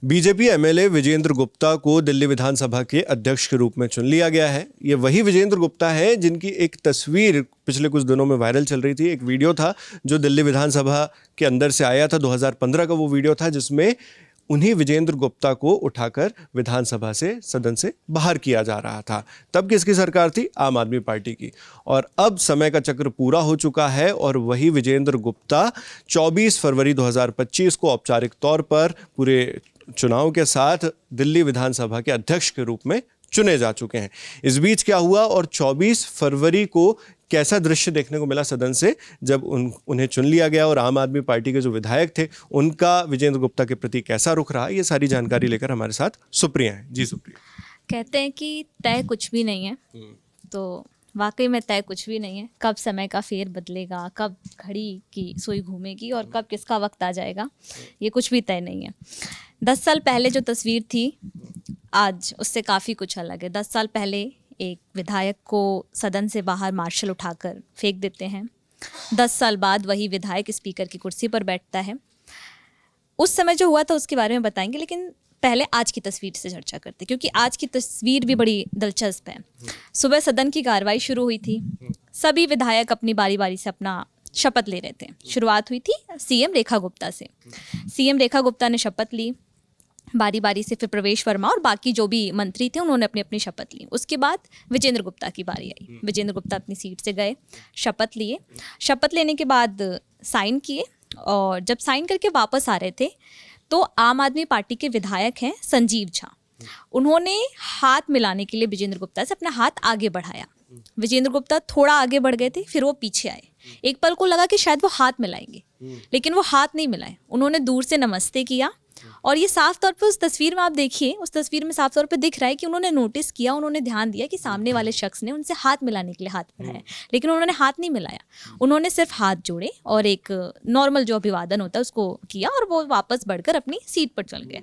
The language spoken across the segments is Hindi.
बीजेपी एमएलए विजेंद्र गुप्ता को दिल्ली विधानसभा के अध्यक्ष के रूप में चुन लिया गया है। ये वही विजेंद्र गुप्ता है जिनकी एक तस्वीर पिछले कुछ दिनों में वायरल चल रही थी। एक वीडियो था जो दिल्ली विधानसभा के अंदर से आया था, 2015 का वो वीडियो था, जिसमें उन्हीं विजेंद्र गुप्ता को उठाकर विधानसभा से, सदन से बाहर किया जा रहा था। तब किसकी सरकार थी? आम आदमी पार्टी की। और अब समय का चक्र पूरा हो चुका है और वही विजेंद्र गुप्ता 24 फरवरी 2025 को औपचारिक तौर पर पूरे चुनाव के साथ दिल्ली विधानसभा के अध्यक्ष के रूप में चुने जा चुके हैं। इस बीच क्या हुआ और 24 फरवरी को कैसा दृश्य देखने को मिला सदन से जब उन्हें चुन लिया गया और आम आदमी पार्टी के जो विधायक थे उनका विजेंद्र गुप्ता के प्रति कैसा रुख रहा, ये सारी जानकारी लेकर हमारे साथ सुप्रिया है। जी सुप्रिया। कहते हैं कि तय कुछ भी नहीं है, तो वाकई में तय कुछ भी नहीं है। कब समय का फेर बदलेगा, कब घड़ी की सुई घूमेगी और कब किसका वक्त आ जाएगा, ये कुछ भी तय नहीं है। 10 साल पहले जो तस्वीर थी आज उससे काफ़ी कुछ अलग है। 10 साल पहले एक विधायक को सदन से बाहर मार्शल उठाकर फेंक देते हैं। 10 साल बाद वही विधायक स्पीकर की कुर्सी पर बैठता है। उस समय जो हुआ था उसके बारे में बताएंगे, लेकिन पहले आज की तस्वीर से चर्चा करते, क्योंकि आज की तस्वीर भी बड़ी दिलचस्प है। सुबह सदन की कार्रवाई शुरू हुई थी। सभी विधायक अपनी बारी बारी से अपना शपथ ले रहे थे। शुरुआत हुई थी सीएम रेखा गुप्ता से। सीएम रेखा गुप्ता ने शपथ ली, बारी बारी से फिर प्रवेश वर्मा और बाकी जो भी मंत्री थे उन्होंने अपनी अपनी शपथ ली। उसके बाद विजेंद्र गुप्ता की बारी आई। विजेंद्र गुप्ता अपनी सीट से गए, शपथ लिए। शपथ लेने के बाद साइन किए और जब साइन करके वापस आ रहे थे तो आम आदमी पार्टी के विधायक हैं संजीव झा, उन्होंने हाथ मिलाने के लिए विजेंद्र गुप्ता से अपना हाथ आगे बढ़ाया। विजेंद्र गुप्ता थोड़ा आगे बढ़ गए थे, फिर वो पीछे आए। एक पल को लगा कि शायद वो हाथ मिलाएंगे, लेकिन वो हाथ नहीं मिलाए। उन्होंने दूर से नमस्ते किया और ये साफ तौर पे उस तस्वीर में आप देखिए, उस तस्वीर में साफ तौर पे दिख रहा है कि उन्होंने नोटिस किया, उन्होंने ध्यान दिया कि सामने वाले शख्स ने उनसे हाथ मिलाने के लिए हाथ बढ़ाया, लेकिन उन्होंने हाथ नहीं मिलाया। उन्होंने सिर्फ हाथ जोड़े और एक नॉर्मल जो अभिवादन होता है उसको किया और वो वापस बढ़कर अपनी सीट पर चल गए।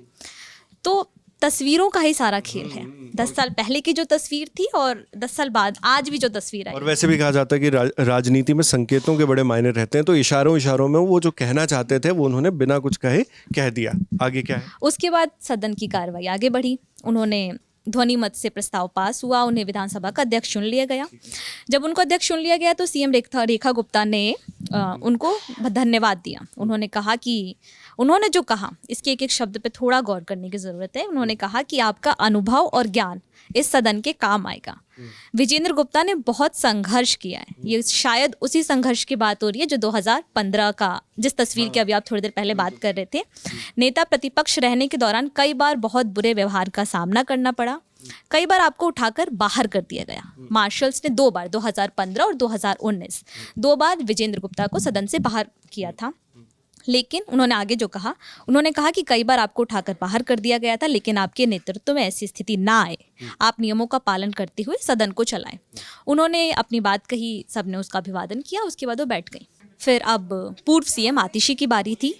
तो तस्वीरों का ही सारा खेल है। 10 साल पहले की जो तस्वीर थी और 10 साल बाद आज भी जो तस्वीर है। और वैसे भी कहा जाता है कि राजनीति में संकेतों के बड़े मायने रहते हैं, तो इशारों में वो जो कहना चाहते थे वो उन्होंने बिना कुछ कहे कह दिया। आगे क्या है? उसके बाद सदन की कार्रवाई आगे बढ़ी। उन्होंने ध्वनि मत से प्रस्ताव पास हुआ, उन्हें विधानसभा का अध्यक्ष चुन लिया गया। जब उनको अध्यक्ष चुन लिया गया तो सीएम रेखा गुप्ता ने उनको धन्यवाद दिया। उन्होंने कहा कि उन्होंने जो कहा इसके एक एक शब्द पे थोड़ा गौर करने की ज़रूरत है। उन्होंने कहा कि आपका अनुभव और ज्ञान इस सदन के काम आएगा। विजेंद्र गुप्ता ने बहुत संघर्ष किया है। ये शायद उसी संघर्ष की बात हो रही है जो 2015 का, जिस तस्वीर की अभी आप थोड़ी देर पहले बात कर रहे थे। नेता प्रतिपक्ष रहने के दौरान कई बार बहुत बुरे व्यवहार का सामना करना पड़ा। कई बार आपको उठाकर बाहर कर दिया गया। मार्शल्स ने 2 बार, 2015 और 2019, 2 बार विजेंद्र गुप्ता को सदन से बाहर किया था। लेकिन उन्होंने आगे जो कहा, उन्होंने कहा कि कई बार आपको उठाकर बाहर कर दिया गया था, लेकिन आपके नेतृत्व में ऐसी स्थिति ना आए। आप नियमों का पालन करते हुए सदन को चलाएं। उन्होंने अपनी बात कही, सबने उसका अभिवादन किया, उसके बाद वो बैठ गई। फिर अब पूर्व सीएम आतिशी की बारी थी।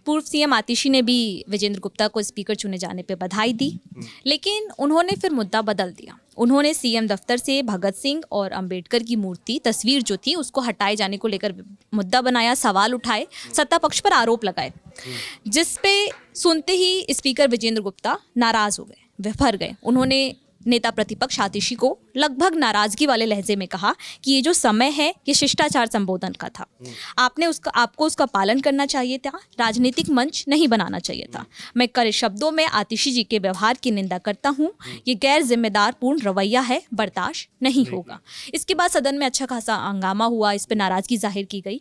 पूर्व सीएम आतिशी ने भी विजेंद्र गुप्ता को स्पीकर चुने जाने पे बधाई दी, लेकिन उन्होंने फिर मुद्दा बदल दिया। उन्होंने सीएम दफ्तर से भगत सिंह और अंबेडकर की मूर्ति, तस्वीर जो थी, उसको हटाए जाने को लेकर मुद्दा बनाया, सवाल उठाए, सत्ता पक्ष पर आरोप लगाए, जिस पे सुनते ही स्पीकर विजेंद्र गुप्ता नाराज हो गए, विफर गए। उन्होंने नेता प्रतिपक्ष आतिशी को लगभग नाराजगी वाले लहजे में कहा कि ये जो समय है ये शिष्टाचार संबोधन का था, आपको उसका पालन करना चाहिए था, राजनीतिक मंच नहीं बनाना चाहिए था। मैं कड़े शब्दों में आतिशी जी के व्यवहार की निंदा करता हूँ, ये गैर जिम्मेदार पूर्ण रवैया है, बर्दाश्त नहीं होगा। इसके बाद सदन में अच्छा खासा हंगामा हुआ, इस पर नाराजगी जाहिर की गई।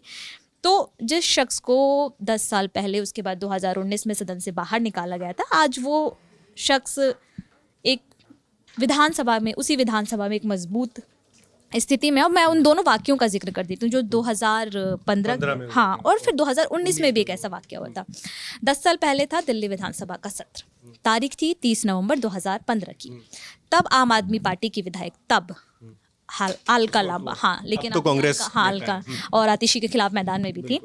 तो जिस शख्स को 10 साल पहले, उसके बाद 2019 में सदन से बाहर निकाला गया था, आज वो शख्स एक विधानसभा में, उसी विधानसभा में एक मजबूत स्थिति में। और मैं उन दोनों वाक्यों का जिक्र कर देती हूँ जो 2015 में, हाँ, और फिर 2019 में भी एक ऐसा वाक्य हुआ था। 10 साल पहले था दिल्ली विधानसभा का सत्र, तारीख थी 30 नवंबर 2015 की। तब आम आदमी पार्टी की विधायक, तब अलका लांबा, हाँ, लेकिन तो कांग्रेस हाँ, अलका और आतिशी के खिलाफ मैदान में भी थी।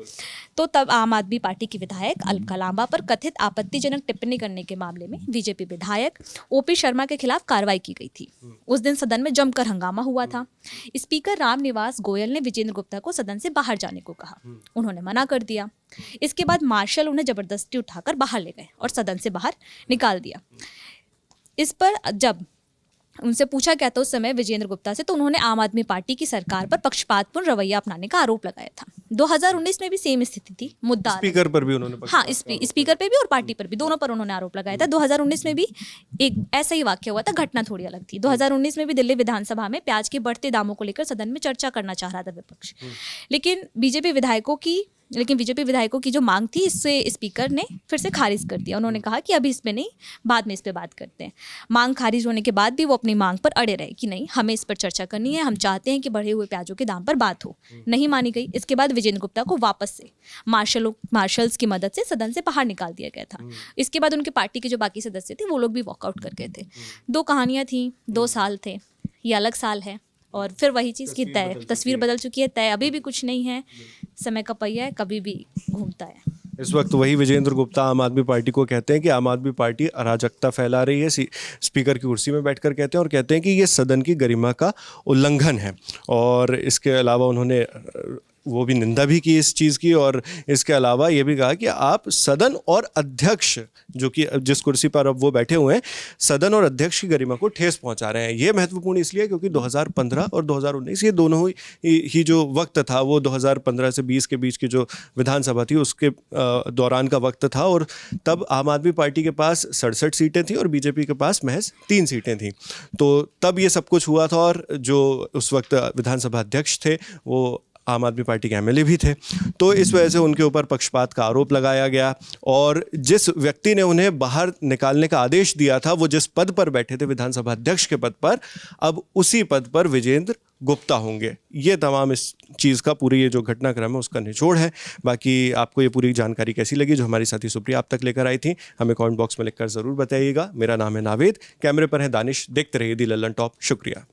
तो तब आम आदमी पार्टी की विधायक अलका लांबा पर कथित आपत्तिजनक टिप्पणी करने के मामले में बीजेपी विधायक ओपी शर्मा के खिलाफ कार्रवाई की गई थी। उस दिन सदन में जमकर हंगामा हुआ था। स्पीकर रामनिवास गोयल ने विजेंद्र गुप्ता को सदन से बाहर जाने को कहा। उन्होंने मना कर दिया। इसके बाद मार्शल उन्हें जबरदस्ती उठाकर बाहर ले गए और सदन से बाहर निकाल दिया। इस पर जब उनसे पूछा गया था उस समय विजेंद्र गुप्ता से, तो उन्होंने आम आदमी पार्टी की सरकार पर पक्षपातपूर्ण रवैया अपनाने का आरोप लगाया था। 2019 में भी सेम स्थिति थी, मुद्दा स्पीकर पर भी उन्होंने हाँ, स्पीकर पे भी और पार्टी पर भी, दोनों पर उन्होंने आरोप लगाया था। 2019 में भी एक ऐसा ही वाक्य हुआ था, घटना थोड़ी अलग थी। 2019 में भी दिल्ली विधानसभा में प्याज के बढ़ते दामों को लेकर सदन में चर्चा करना चाह रहा था विपक्ष, लेकिन बीजेपी विधायकों की जो मांग थी, इससे स्पीकर ने फिर से खारिज कर दिया। उन्होंने कहा कि अभी इस पे नहीं, बाद में इस पे बात करते हैं। मांग खारिज होने के बाद भी वो अपनी मांग पर अड़े रहे कि नहीं, हमें इस पर चर्चा करनी है, हम चाहते हैं कि बढ़े हुए प्याजों के दाम पर बात हो। नहीं मानी गई। इसके बाद विजेंद्र गुप्ता को वापस से मार्शल्स की मदद से सदन से बाहर निकाल दिया गया था। इसके बाद उनकी पार्टी के जो बाकी सदस्य थे वो लोग भी वॉकआउट कर गए थे। 2 कहानियाँ थी, 2 साल थे, ये अलग साल है और फिर वही चीज़ की तस्वीर बदल चुकी है। तय अभी भी कुछ नहीं है, समय का पहिया है, कभी भी घूमता है। इस वक्त वही विजेंद्र गुप्ता आम आदमी पार्टी को कहते हैं कि आम आदमी पार्टी अराजकता फैला रही है, स्पीकर की कुर्सी में बैठकर कहते हैं, और कहते हैं कि ये सदन की गरिमा का उल्लंघन है। और इसके अलावा उन्होंने वो भी निंदा भी की इस चीज़ की, और इसके अलावा ये भी कहा कि आप सदन और अध्यक्ष, जो कि जिस कुर्सी पर अब वो बैठे हुए हैं, सदन और अध्यक्ष की गरिमा को ठेस पहुंचा रहे हैं। ये महत्वपूर्ण इसलिए क्योंकि 2015 और 2019 ये दोनों ही जो वक्त था, वो 2015 से 20 के बीच की जो विधानसभा थी उसके दौरान का वक्त था, और तब आम आदमी पार्टी के पास 67 सीटें थी और बीजेपी के पास महज 3 सीटें थीं। तो तब ये सब कुछ हुआ था, और जो उस वक्त विधानसभा अध्यक्ष थे वो आम आदमी पार्टी के एमएलए भी थे। तो इस वजह से उनके ऊपर पक्षपात का आरोप लगाया गया, और जिस व्यक्ति ने उन्हें बाहर निकालने का आदेश दिया था, वो जिस पद पर बैठे थे विधानसभा अध्यक्ष के पद पर, अब उसी पद पर विजेंद्र गुप्ता होंगे। ये तमाम इस चीज़ का पूरी ये जो घटनाक्रम है उसका निचोड़ है। बाकी आपको ये पूरी जानकारी कैसी लगी जो हमारी साथी सुप्रिया आप तक लेकर आई थी, हमें कमेंट बॉक्स में लिखकर ज़रूर बताइएगा। मेरा नाम है नावेद, कैमरे पर है दानिश। देखते रहिए दी लल्लन टॉप। शुक्रिया।